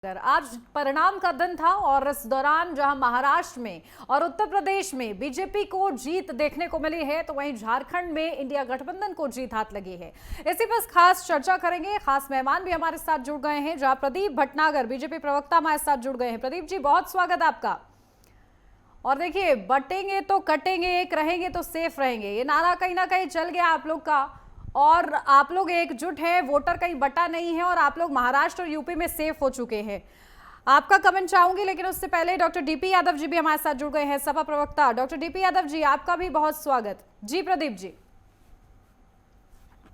आज परिणाम का दिन था और इस दौरान जहां महाराष्ट्र में और उत्तर प्रदेश में बीजेपी को जीत देखने को मिली है, तो वहीं झारखंड में इंडिया गठबंधन को जीत हाथ लगी है। इसी पर खास चर्चा करेंगे। खास मेहमान भी हमारे साथ जुड़ गए हैं, जहां प्रदीप भटनागर बीजेपी प्रवक्ता हमारे साथ जुड़ गए हैं। प्रदीप जी, बहुत स्वागत आपका। और देखिए, बटेंगे तो कटेंगे, एक रहेंगे तो सेफ रहेंगे, ये नारा कहीं ना कहीं चल गया आप लोग का, और आप लोग एकजुट हैं, वोटर कहीं बटा नहीं है और आप लोग महाराष्ट्र और यूपी में सेफ हो चुके हैं। आपका कमेंट चाहूंगी, लेकिन उससे पहले डॉक्टर डीपी यादव जी भी हमारे साथ जुड़ गए हैं, सपा प्रवक्ता। डॉक्टर डीपी यादव जी, आपका भी बहुत स्वागत। जी प्रदीप जी।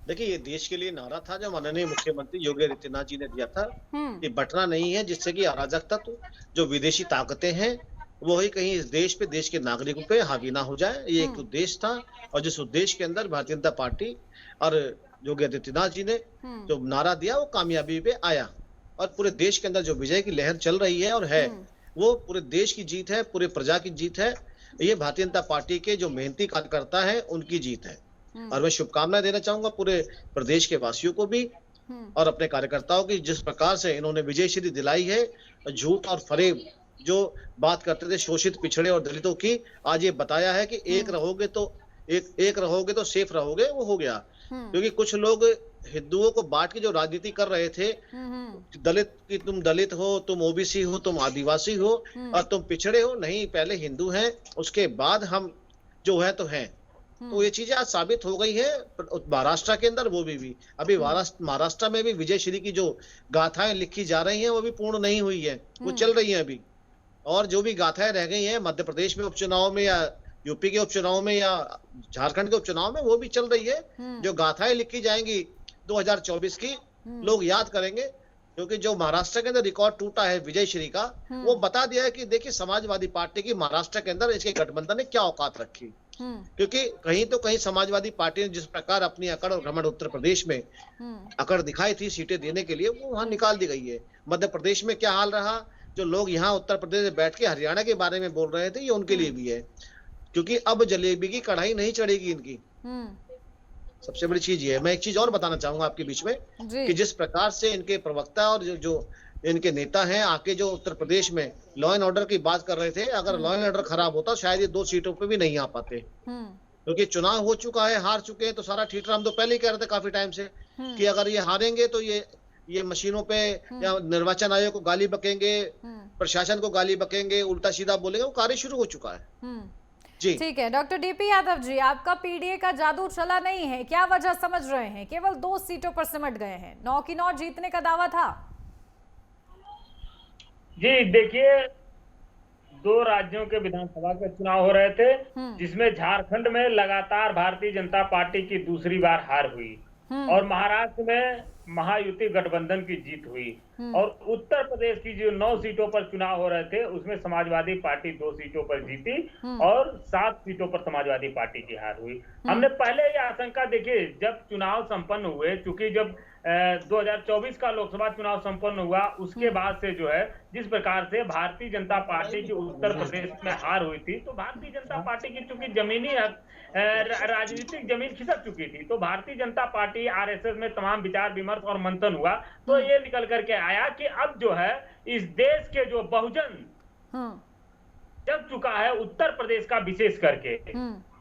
देखिए, ये देश के लिए नारा था जो माननीय मुख्यमंत्री योगी आदित्यनाथ जी ने दिया था कि बटना नहीं है, जिससे कि अराजक तत्व जो विदेशी ताकतें हैं वो ही कहीं इस देश पे, देश के नागरिकों पे हावी ना हो जाए। ये एक उद्देश्य था, और जिस उद्देश्य के अंदर भारतीय जनता पार्टी और योगी आदित्यनाथ जी ने जो नारा दिया वो कामयाबी पे आया, और पूरे देश के अंदर जो विजय की लहर चल रही है और है, वो पूरे देश की जीत है, पूरे प्रजा की जीत है। ये भारतीय जनता पार्टी के जो मेहनती कार्यकर्ता है उनकी जीत है, और मैं शुभकामनाएं देना चाहूंगा पूरे प्रदेश के वासियों को भी और अपने कार्यकर्ताओं की। जिस प्रकार से इन्होंने विजय श्री दिलाई है, झूठ और फरेब जो बात करते थे शोषित, पिछड़े और दलितों की, आज ये बताया है कि एक रहोगे तो सेफ रहोगे, वो हो गया। क्योंकि कुछ लोग हिंदुओं को बांट के जो राजनीति कर रहे थे, दलित की, तुम दलित हो, तुम ओबीसी हो, तुम आदिवासी हो और तुम पिछड़े हो, नहीं, पहले हिंदू हैं, उसके बाद हम जो है तो हैं। तो ये चीजें आज साबित हो गई है महाराष्ट्र के अंदर। वो भी अभी महाराष्ट्र में भी विजय श्री की जो गाथाएं लिखी जा रही हैं वो भी पूर्ण नहीं हुई है, वो चल रही हैं अभी। और जो भी गाथाएं रह गई हैं मध्य प्रदेश में उपचुनाव में, या यूपी के उपचुनाव में, या झारखंड के उपचुनाव में, वो भी चल रही है। जो गाथाएं लिखी जाएंगी 2024 की, लोग याद करेंगे, क्योंकि जो महाराष्ट्र के अंदर रिकॉर्ड टूटा है विजय श्री का, वो बता दिया है कि देखिए समाजवादी पार्टी की महाराष्ट्र के अंदर इसके गठबंधन ने क्या औकात रखी। क्योंकि कहीं तो कहीं समाजवादी पार्टी ने जिस प्रकार अपनी अकड़ और घमंड उत्तर प्रदेश में अकड़ दिखाई थी सीटें देने के लिए, वो वहां निकाल दी गई है। मध्य प्रदेश में क्या हाल रहा, जो लोग यहाँ उत्तर प्रदेश में बैठ के हरियाणा के बारे में बोल रहे थे, ये उनके लिए भी है, क्योंकि अब जलेबी की कढ़ाई नहीं चढ़ेगी इनकी। सबसे बड़ी चीज ये है। मैं एक चीज और बताना चाहूंगा आपके बीच में कि जिस प्रकार से इनके प्रवक्ता और जो इनके नेता हैं आके जो उत्तर प्रदेश में लॉ एंड ऑर्डर की बात कर रहे थे, अगर लॉ एंड ऑर्डर खराब होता शायद ये 2 सीटों पे भी नहीं आ पाते, क्योंकि चुनाव हो चुका है, हार चुके हैं। तो सारा ठीठरा हम तो पहले ही कह रहे थे काफी टाइम से कि अगर ये हारेंगे तो ये मशीनों पे या निर्वाचन आयोग को गाली बकेंगे, प्रशासन को गाली बकेंगे, उल्टा सीधा बोलेंगे। वो कार्य शुरू हो चुका है। जी ठीक है। डॉक्टर डीपी यादव जी, आपका पीडीए का जादू चला नहीं है, क्या वजह समझ रहे हैं? केवल 2 सीटों पर सिमट गए हैं, 9 की 9 जीतने का दावा था। जी देखिए, 2 राज्यों के विधानसभा के चुनाव हो रहे थे, जिसमें झारखंड में लगातार भारतीय जनता पार्टी की दूसरी बार हार हुई और महाराष्ट्र में महायुति गठबंधन की जीत हुई, और उत्तर प्रदेश की जो 9 सीटों पर चुनाव हो रहे थे उसमें समाजवादी पार्टी 2 सीटों पर जीती और 7 सीटों पर समाजवादी पार्टी की हार हुई। हमने पहले ये आशंका, देखिए जब चुनाव संपन्न हुए, चूंकि जब 2024 का लोकसभा चुनाव संपन्न हुआ, उसके बाद से जो है जिस प्रकार से भारतीय जनता पार्टी की उत्तर प्रदेश में हार हुई थी, तो भारतीय जनता पार्टी की चूंकि जमीनी राजनीतिक जमीन खिसक चुकी थी, तो भारतीय जनता पार्टी आरएसएस में तमाम विचार विमर्श और मंथन हुआ, तो ये निकल करके आया कि अब जो है इस देश के जो बहुजन जग चुका है उत्तर प्रदेश का, विशेष करके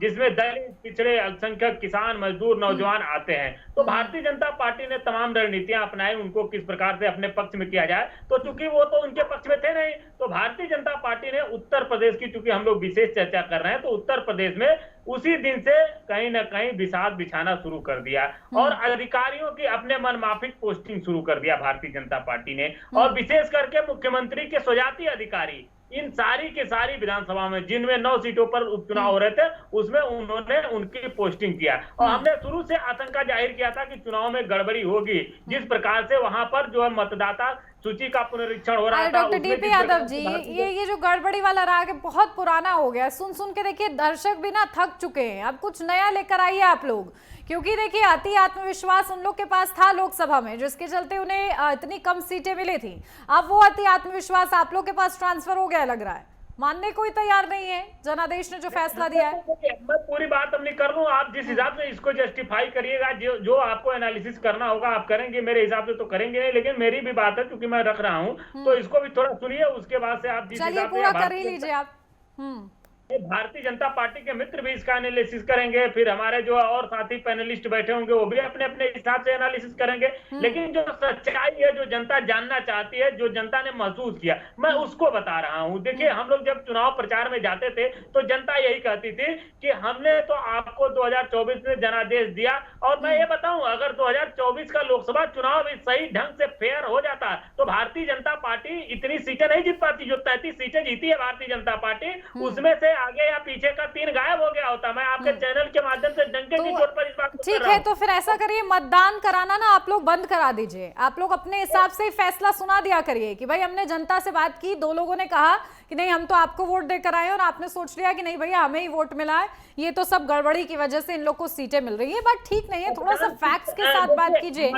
जिसमें दलित, पिछड़े, अल्पसंख्यक, किसान, मजदूर, नौजवान आते हैं, तो भारतीय जनता पार्टी ने तमाम रणनीतियां अपनाई उनको किस प्रकार से अपने पक्ष में किया जाए। तो चूंकि वो तो उनके पक्ष में थे नहीं, तो भारतीय जनता पार्टी ने उत्तर प्रदेश की, चूंकि हम लोग विशेष चर्चा कर रहे हैं, तो उत्तर प्रदेश में उसी दिन से कहीं ना कहीं विषाद बिछाना शुरू कर दिया और अधिकारियों की अपने मनमाफिक पोस्टिंग शुरू कर दिया भारतीय जनता पार्टी ने, और विशेष करके मुख्यमंत्री के स्वजातीय अधिकारी इन सारी के सारी विधानसभा में, जिनमें 9 सीटों पर उपचुनाव हो रहे थे, उसमें उन्होंने उनकी पोस्टिंग किया। और हमने शुरू से आशंका जाहिर किया था कि चुनाव में गड़बड़ी होगी, जिस प्रकार से वहां पर जो है मतदाता सूची का पुनरीक्षण हो रहा था। डॉक्टर डीपी यादव जी, ये जो गड़बड़ी वाला राग है बहुत पुराना हो गया, सुन के देखिए दर्शक भी ना थक चुके हैं। अब कुछ नया लेकर आइए आप लोग, क्योंकि देखिए अति आत्मविश्वास उन लोग के पास था लोकसभा में, जिसके चलते उन्हें इतनी कम सीटें मिली थी। अब वो अति आत्मविश्वास आप लोग के पास ट्रांसफर हो गया लग रहा है। मानने को ही तैयार नहीं है जनादेश ने जो फैसला दिया है। मैं पूरी बात अपनी कर लूं, आप जिस हिसाब से इसको जस्टिफाई करिएगा, जो आपको एनालिसिस करना होगा आप करेंगे, मेरे हिसाब से तो करेंगे नहीं, लेकिन मेरी भी बात है क्योंकि मैं रख रहा हूं, तो इसको भी थोड़ा सुनिए, उसके बाद से आप जिस चलिए हिसाब से पूरा कर ही लीजिए आप। भारतीय जनता पार्टी के मित्र भी इसका एनालिसिस करेंगे, फिर हमारे जो और साथी पैनलिस्ट बैठे होंगे वो भी अपने अपने हिसाब से एनालिसिस करेंगे, लेकिन जो सच्चाई है, जो जनता जानना चाहती है, जो जनता ने महसूस किया, मैं उसको बता रहा हूं। देखिए, हम लोग जब चुनाव प्रचार में जाते थे तो जनता यही कहती थी कि हमने तो आपको 2024 में जनादेश दिया, और मैं ये बताऊं, अगर 2024 का लोकसभा चुनाव सही ढंग से फेयर हो जाता तो भारतीय जनता पार्टी इतनी सीटें नहीं जीत पाती। जो 33 सीटें जीती है भारतीय जनता पार्टी, उसमें से आगे या पीछे का 3 गायब हो गया होता। मैं आपके चैनल के माध्यम से डंके की चोट पर इस बात को ठीक है, तो फिर ऐसा करिए, मतदान कराना ना आप लोग बंद करा दीजिए। आप लोग अपने हिसाब से फैसला सुना दिया करिए कि भाई हमने जनता से बात की, 2 लोगों ने कहा कि नहीं हम तो आपको वोट देकर आए और आपने सोच लिया कि नहीं भैया हमें ही वोट मिला है, ये तो सब गड़बड़ी की वजह से इन लोग को सीटें मिल रही है। बात ठीक नहीं है, थोड़ा सा फैक्ट्स के साथ बात कीजिए।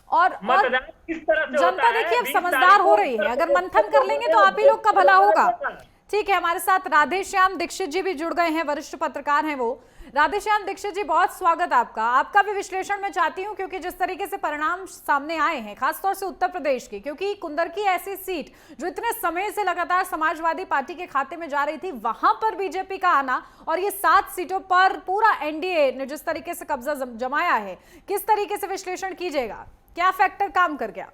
और जनता देखिए अब समझदार हो रही है, अगर मंथन कर लेंगे तो आप ही लोग का भला होगा। ठीक है, हमारे साथ राधेश्याम दीक्षित जी भी जुड़ गए हैं, वरिष्ठ पत्रकार हैं वो। राधेश्याम दीक्षित जी, बहुत स्वागत आपका भी विश्लेषण मैं चाहती हूं, क्योंकि जिस तरीके से परिणाम सामने आए हैं, खासतौर से उत्तर प्रदेश की, क्योंकि कुंदर की ऐसी सीट जो इतने समय से लगातार समाजवादी पार्टी के खाते में जा रही थी, वहां पर बीजेपी का आना, और ये 7 सीटों पर पूरा एनडीए ने जिस तरीके से कब्जा जमाया है, किस तरीके से विश्लेषण कीजिएगा, क्या फैक्टर काम कर गया?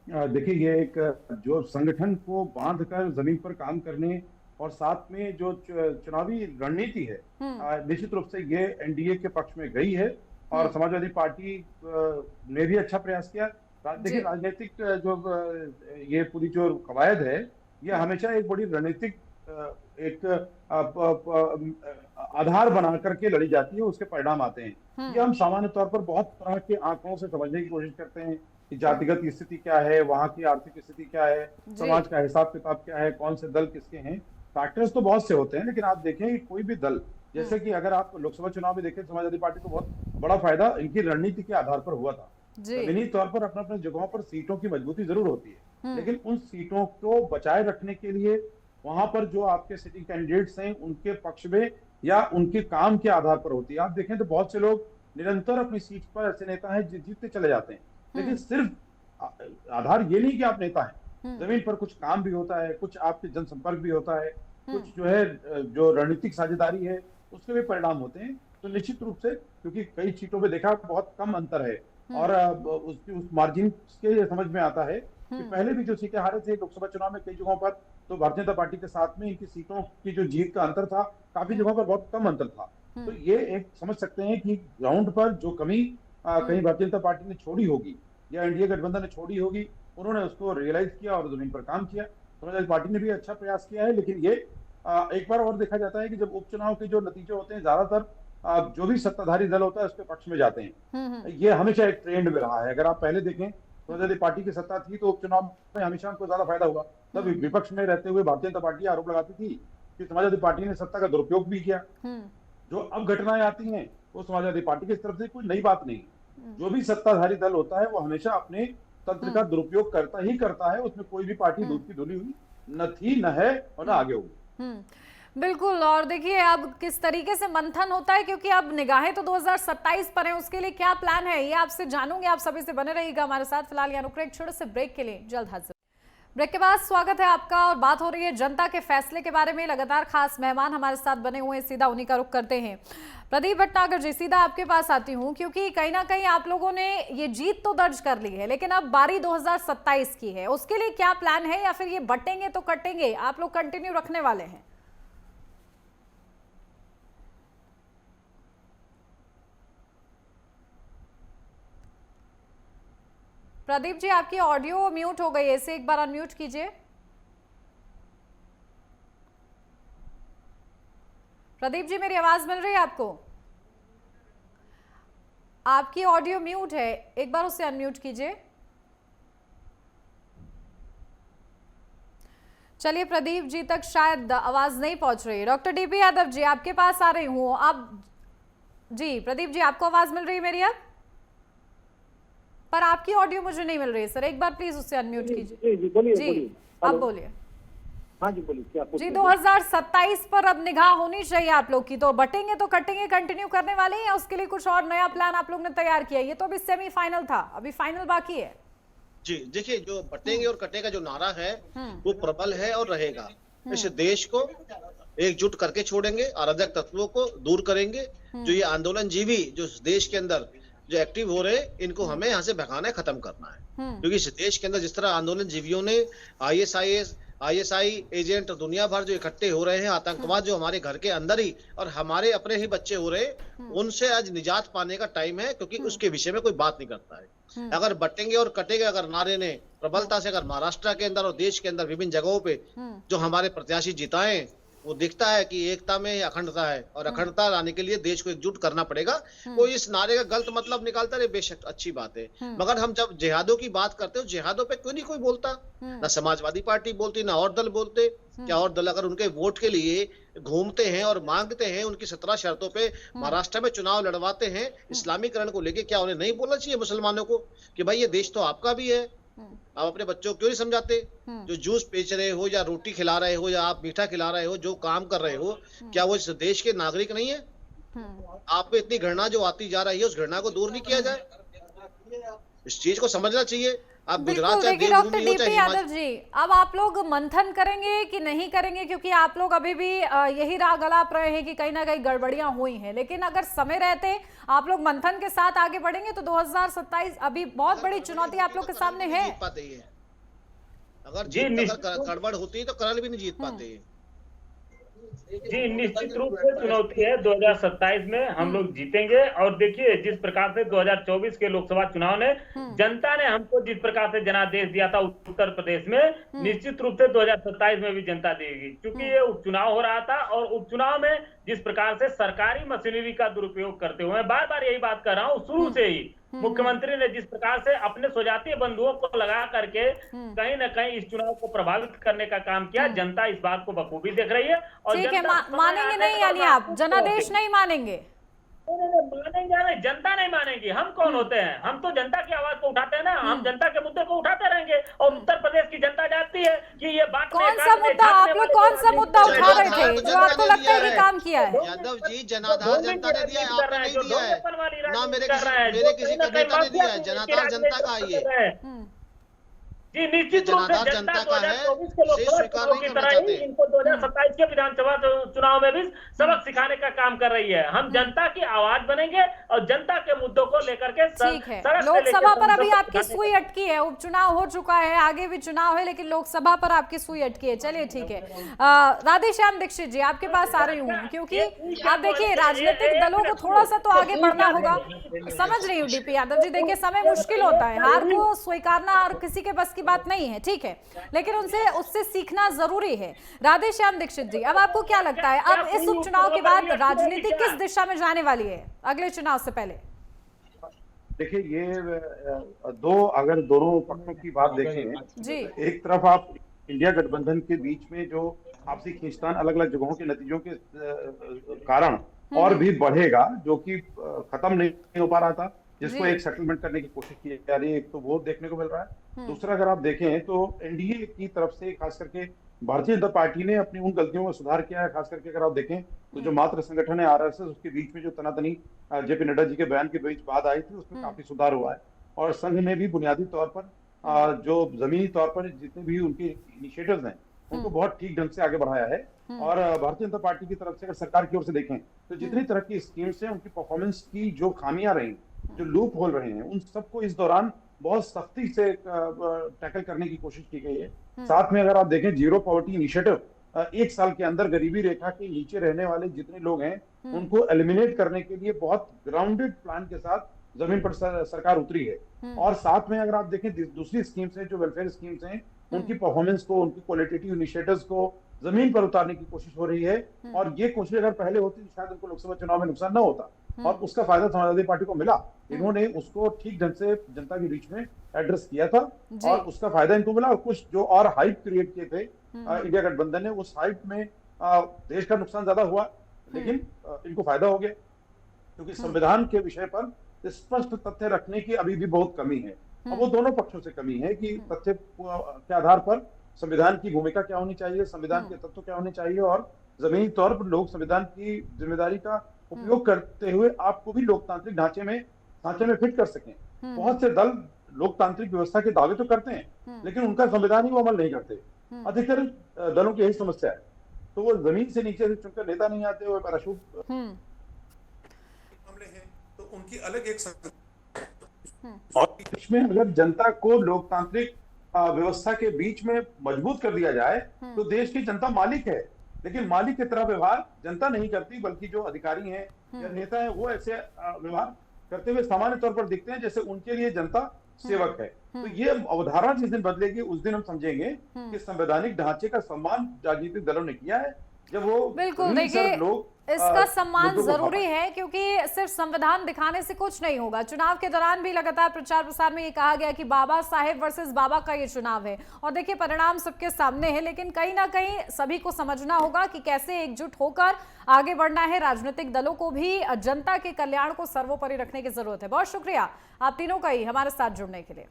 देखिए, ये एक जो संगठन को बांधकर जमीन पर काम करने और साथ में जो चुनावी रणनीति है, निश्चित रूप से ये एनडीए के पक्ष में गई है, और समाजवादी पार्टी ने भी अच्छा प्रयास किया। देखिए, राजनीतिक जो ये पूरी जो कवायद है, ये हमेशा एक बड़ी रणनीतिक एक आधार बना करके लड़ी जाती है, उसके परिणाम आते हैं। ये हम सामान्य तौर पर बहुत तरह के आंकड़ों से समझने की कोशिश करते हैं कि जातिगत स्थिति क्या है, वहां की आर्थिक स्थिति क्या है, समाज का हिसाब किताब क्या है, कौन से दल किसके हैं। फैक्टर्स तो बहुत से होते हैं, लेकिन आप देखें कि कोई भी दल, जैसे कि अगर आप लोकसभा चुनाव में देखें, समाजवादी पार्टी को बहुत बड़ा फायदा इनकी रणनीति के आधार पर हुआ था। जमीनी तौर पर अपने अपने जगहों पर सीटों की मजबूती जरूर होती है, लेकिन उन सीटों को बचाए रखने के लिए वहां पर जो आपके सिटिंग कैंडिडेट्स हैं उनके पक्ष में या उनके काम के आधार पर होती है। आप देखें तो बहुत से लोग निरंतर अपनी सीट पर ऐसे नेता हैं जीतते चले जाते हैं, लेकिन सिर्फ आधार ये नहीं कि आप नेता हैं, जमीन पर कुछ काम भी होता है, कुछ आपके जनसंपर्क भी होता है, कुछ जो है जो रणनीतिक साझेदारी है उसके भी परिणाम होते हैं। तो निश्चित रूप से, क्योंकि कई सीटों पे देखा बहुत कम अंतर है, और उस मार्जिन के समझ में आता है कि पहले भी जो सीटें हारे थे लोकसभा चुनाव में कई जगहों पर, तो भारतीय जनता पार्टी के साथ में इनकी सीटों की जो जीत का अंतर था, काफी जगहों पर बहुत कम अंतर था। तो ये एक समझ सकते हैं कि ग्राउंड पर जो कमी कहीं भारतीय जनता पार्टी ने छोड़ी होगी या एनडीए गठबंधन ने छोड़ी होगी, उन्होंने उसको रियलाइज किया और जमीन पर काम किया। समाजवादी पार्टी ने भी अच्छा प्रयास किया है, लेकिन ये एक बार और देखा जाता है कि जब उपचुनाव के जो नतीजे होते हैं, ज्यादातर जो भी सत्ताधारी दल होता है उसके पक्ष में जाते हैं। ये हमेशा एक ट्रेंड में रहा है। अगर आप पहले देखें, समाजवादी पार्टी की सत्ता थी तो उपचुनाव में हमेशा उनको ज्यादा फायदा हुआ। तब विपक्ष में रहते हुए भारतीय जनता पार्टी आरोप लगाती थी कि समाजवादी पार्टी ने सत्ता का दुरुपयोग भी किया। जो अब घटनाएं आती हैं वो समाजवादी पार्टी की तरफ से कोई नई बात नहीं। जो भी सत्ताधारी दल होता है वो हमेशा अपने तंत्र का दुरुपयोग करता ही करता है। उसमें कोई भी पार्टी दूध की धुली हुई न थी, न है और न आगे होगी। बिल्कुल। और देखिए अब किस तरीके से मंथन होता है, क्योंकि अब निगाहें तो 2027 पर हैं, उसके लिए क्या प्लान है ये आपसे जानूंगे। आप सभी से बने रहिएगा हमारे साथ। फिलहाल यहाँ रुक रहे एक छोटे से ब्रेक के लिए, जल्द हाजिर। ब्रेक के बाद स्वागत है आपका, और बात हो रही है जनता के फैसले के बारे में। लगातार खास मेहमान हमारे साथ बने हुए हैं, सीधा उन्हीं का रुख करते हैं। प्रदीप भटनागर जी, सीधा आपके पास आती हूँ, क्योंकि कहीं ना कहीं आप लोगों ने ये जीत तो दर्ज कर ली है, लेकिन अब बारी 2027 की है। उसके लिए क्या प्लान है, या फिर ये बटेंगे तो कटेंगे, आप लोग कंटिन्यू रखने वाले हैं? प्रदीप जी, आपकी ऑडियो म्यूट हो गई है, इसे एक बार अनम्यूट कीजिए। प्रदीप जी, मेरी आवाज मिल रही है आपको? आपकी ऑडियो म्यूट है, एक बार उसे अनम्यूट कीजिए। चलिए, प्रदीप जी तक शायद आवाज नहीं पहुंच रही है। डॉक्टर डीपी यादव जी, आपके पास आ रही हूं। आप जी, प्रदीप जी, आपको आवाज मिल रही है मेरी अब? पर आपकी ऑडियो मुझे नहीं मिल रही है सर, एक बार प्लीज उससे अनम्यूट कीजिए। जी, आप बोलिए। हाँ जी, बोलिए क्या पूछ जी, रहे थे? 2027 पर अब निगाह होनी चाहिए आप लोग की। तो बटेंगे तो कटेंगे कंटिन्यू करने वाले हैं या उसके लिए कुछ और नया प्लान आप लोग ने तैयार किया? ये तो अभी सेमीफाइनल था, अभी फाइनल बाकी है। जी देखिए, जो बटेंगे और कटेगा जो नारा है हम्म। वो प्रबल है और रहेगा। इस देश को एकजुट करके छोड़ेंगे, अराजक तत्वों को दूर करेंगे। जो ये आंदोलनजीवी जो इस देश के अंदर जो एक्टिव हो रहे हैं, इनको हमें यहाँ से भगाना है, खत्म करना है। क्योंकि इस देश के अंदर जिस तरह आंदोलनजीवियों ने आईएसआई एजेंट दुनिया भर जो इकट्ठे हो रहे हैं, आतंकवाद जो हमारे घर के अंदर ही और हमारे अपने ही बच्चे हो रहे हैं, उनसे आज निजात पाने का टाइम है। क्योंकि उसके विषय में कोई बात नहीं करता है। अगर बटेंगे और कटेंगे अगर नारे ने प्रबलता से अगर महाराष्ट्र के अंदर और देश के अंदर विभिन्न जगहों पे जो हमारे प्रत्याशी जिताए, वो दिखता है कि एकता में अखंडता है और अखंडता लाने के लिए देश को एकजुट करना पड़ेगा। कोई इस नारे का गलत मतलब निकालता रहे, बेशक अच्छी बात है, मगर हम जब जिहादों की बात करते हो, जिहादों पे क्यों नहीं कोई बोलता? ना समाजवादी पार्टी बोलती, ना और दल बोलते। क्या और दल अगर उनके वोट के लिए घूमते हैं और मांगते हैं, उनकी 17 शर्तों पे महाराष्ट्र में चुनाव लड़वाते हैं इस्लामीकरण को लेके, क्या उन्हें नहीं बोलना चाहिए मुसलमानों को कि भाई ये देश तो आपका भी है? आप अपने बच्चों को क्यों नहीं समझाते? जो जूस बेच रहे हो या रोटी खिला रहे हो या आप मीठा खिला रहे हो, जो काम कर रहे हो, क्या वो इस देश के नागरिक नहीं है? आप पे इतनी घृणा जो आती जा रही है, उस घृणा को दूर नहीं किया जाए? इस चीज को समझना चाहिए। आप बिल्कुल। गुजरात चाहे देखिए डॉक्टर देवभूमि हो डीपी चाहे यादव जी, अब आप लोग मंथन करेंगे कि नहीं करेंगे? क्योंकि आप लोग अभी भी यही राग अलाप रहे हैं कि कहीं ना कहीं गड़बड़ियां हुई हैं, लेकिन अगर समय रहते आप लोग मंथन के साथ आगे बढ़ेंगे तो 2027 अभी बहुत बड़ी चुनौती आप लोग के सामने है। जीत पाते हैं। अगर जी, जीत निश्चित अगर रूप- गड़बड़ होती है तो करल भी नहीं जीत पाते हैं। जी, निश्चित रूप से चुनौती है। 2027 में हम लोग जीतेंगे। और देखिए, जिस प्रकार से 2024 के लोकसभा चुनाव ने जनता ने हमको जिस प्रकार से जनादेश दिया था उत्तर प्रदेश में, निश्चित रूप से 2027 में भी जनता देगी। क्योंकि ये उपचुनाव हो रहा था और उपचुनाव में जिस प्रकार से सरकारी मशीनरी का दुरुपयोग करते हुए, बार बार यही बात कर रहा हूँ, शुरू से ही मुख्यमंत्री ने जिस प्रकार से अपने स्वजातीय बंधुओं को लगा करके कहीं ना कहीं इस चुनाव को प्रभावित करने का काम किया। जनता इस बात को बखूबी देख रही है। और ठीक है, जनता मानेंगे नहीं यानी आप जनादेश नहीं मानेंगे? मानेंगे नहीं, जनता नहीं मानेगी। हम कौन होते हैं? हम तो जनता की आवाज को उठाते हैं ना। हम जनता के मुद्दे को उठाते रहेंगे। और उत्तर प्रदेश की जनता जानती है कि ये बात कौन सा मुद्दा आप लोग कौन सा मुद्दा उठा रहे थे जो आपको लगता है कि काम किया है? यादव जी, जनाधार जनता ने दिया है, आपने नहीं दिया है ना। मेरे किसी नेता ने दिया है। जनाधार जनता का ही है। जी, निश्चित रूप से जनाधार जनता जनता का है, 2024 के लोकसभा स्वीकार चुनाव नहीं की करना तरह ही चाहते। इनको 2027 के विधानसभा चुनाव में भी सबक सिखाने का काम कर रही है। हम जनता की आवाज बनेंगे और जनता के मुद्दों को लेकर के ठीक है। लोकसभा पर अभी आपकी सुई अटकी है, उपचुनाव हो चुका है, आगे भी चुनाव है, लेकिन लोकसभा पर आपकी सुई अटकी है। चलिए ठीक है। राधेश्याम दीक्षित जी, आपके पास आ रही हूँ, क्योंकि आप देखिए राजनीतिक दलों को थोड़ा सा तो आगे बढ़ना होगा। समझ रही हूँ डीपी यादव जी, देखिए समय मुश्किल होता है, हार को स्वीकारना और किसी के बस की बात नहीं है, ठीक है, लेकिन उससे सीखना जरूरी है। राधेश्याम दीक्षित जी, अब आपको क्या लगता है, अब इस उपचुनाव के बाद राजनीति किस दिशा में जाने वाली है अगले चुनाव से पहले? देखिए, ये अगर दोनों पक्षों की बात देखें जी, एक तरफ आप इंडिया गठबंधन के बीच में जो आपसी खींचतान अलग अलग जगहों के नतीजों के कारण और भी बढ़ेगा, जो कि खत्म नहीं हो पा रहा था, जिसको एक सेटलमेंट करने की कोशिश की जा रही है। एक तो वो देखने को मिल रहा है। दूसरा, अगर आप देखें तो एनडीए की तरफ से खास करके भारतीय जनता पार्टी ने अपनी उन गलतियों में सुधार किया है। खास करके अगर आप देखें तो जो मात्र संगठन है आरएसएस, उसके बीच में जो तनातनी जेपी नड्डा जी के बयान के बीच बात आई थी, उसमें काफी सुधार हुआ है। और संघ ने भी बुनियादी तौर पर जो जमीनी तौर पर जितने भी उनके इनिशिएटिव्स हैं, उनको बहुत ठीक ढंग से आगे बढ़ाया है। और भारतीय जनता पार्टी की तरफ से अगर सरकार की ओर से देखें तो जितनी तरह की स्कीम्स हैं, उनकी परफॉर्मेंस की जो खामियां रही, जो लूप होल रहे हैं, उन सबको इस दौरान बहुत सख्ती से टैकल करने की कोशिश की गई है। साथ में अगर आप देखें जीरो पॉवर्टी इनिशिएटिव, एक साल के अंदर गरीबी रेखा के नीचे रहने वाले जितने लोग हैं उनको एलिमिनेट करने के लिए बहुत ग्राउंडेड प्लान के साथ जमीन पर सरकार उतरी है। और साथ में अगर आप देखें दूसरी स्कीम्स हैं, जो वेलफेयर स्कीम्स हैं, उनकी परफॉर्मेंस को, उनकी क्वालिटेटिव इनिशिएटिव्स को जमीन पर उतारने की कोशिश हो रही है। और ये कोशिश अगर पहले होती तो शायद उनको लोकसभा चुनाव में नुकसान न होता, और उसका फायदा समाजवादी पार्टी को मिला। इन्होंने उसको ठीक ढंग से जनता के बीच में एड्रेस किया था और उसका फायदा इनको मिला। और कुछ जो और हाइप क्रिएट किए थे इंडिया गठबंधन ने, उस हाइप में देश का नुकसान ज्यादा हुआ, लेकिन इनको फायदा हो गया, क्योंकि संविधान के विषय पर स्पष्ट तथ्य रखने की अभी भी बहुत कमी है। और वो दोनों पक्षों से कमी है कि तथ्य के आधार पर संविधान की भूमिका क्या होनी चाहिए, संविधान के तत्व क्या होने चाहिए, और जमीनी तौर पर लोग संविधान की जिम्मेदारी का उपयोग करते हुए आपको भी लोकतांत्रिक ढांचे में फिट कर सकें। बहुत से दल लोकतांत्रिक व्यवस्था के दावे तो करते हैं, लेकिन उनका संविधान ही वो अमल नहीं करते। अधिकतर दलों की यही समस्या है। तो वो जमीन से नीचे से चुनकर नेता नहीं आते, वो पैराशूट मामले हैं तो उनकी अलग एक और इसमें अगर जनता को लोकतांत्रिक व्यवस्था के बीच में मजबूत कर दिया जाए तो देश की जनता मालिक है, लेकिन मालिक की तरह व्यवहार जनता नहीं करती, बल्कि जो अधिकारी हैं या नेता हैं वो ऐसे व्यवहार करते हुए सामान्य तौर पर दिखते हैं जैसे उनके लिए जनता सेवक है। तो ये अवधारणा जिस दिन बदलेगी उस दिन हम समझेंगे कि संवैधानिक ढांचे का सम्मान राजनीतिक दलों ने किया है। जब वो बिल्कुल, देखिए इसका सम्मान जरूरी है, क्योंकि सिर्फ संविधान दिखाने से कुछ नहीं होगा। चुनाव के दौरान भी लगातार प्रचार प्रसार में ये कहा गया कि बाबा साहेब वर्सेस बाबा का ये चुनाव है, और देखिए परिणाम सबके सामने है। लेकिन कहीं ना कहीं सभी को समझना होगा कि कैसे एकजुट होकर आगे बढ़ना है। राजनीतिक दलों को भी जनता के कल्याण को सर्वोपरि रखने की जरूरत है। बहुत शुक्रिया आप तीनों का ही हमारे साथ जुड़ने के लिए।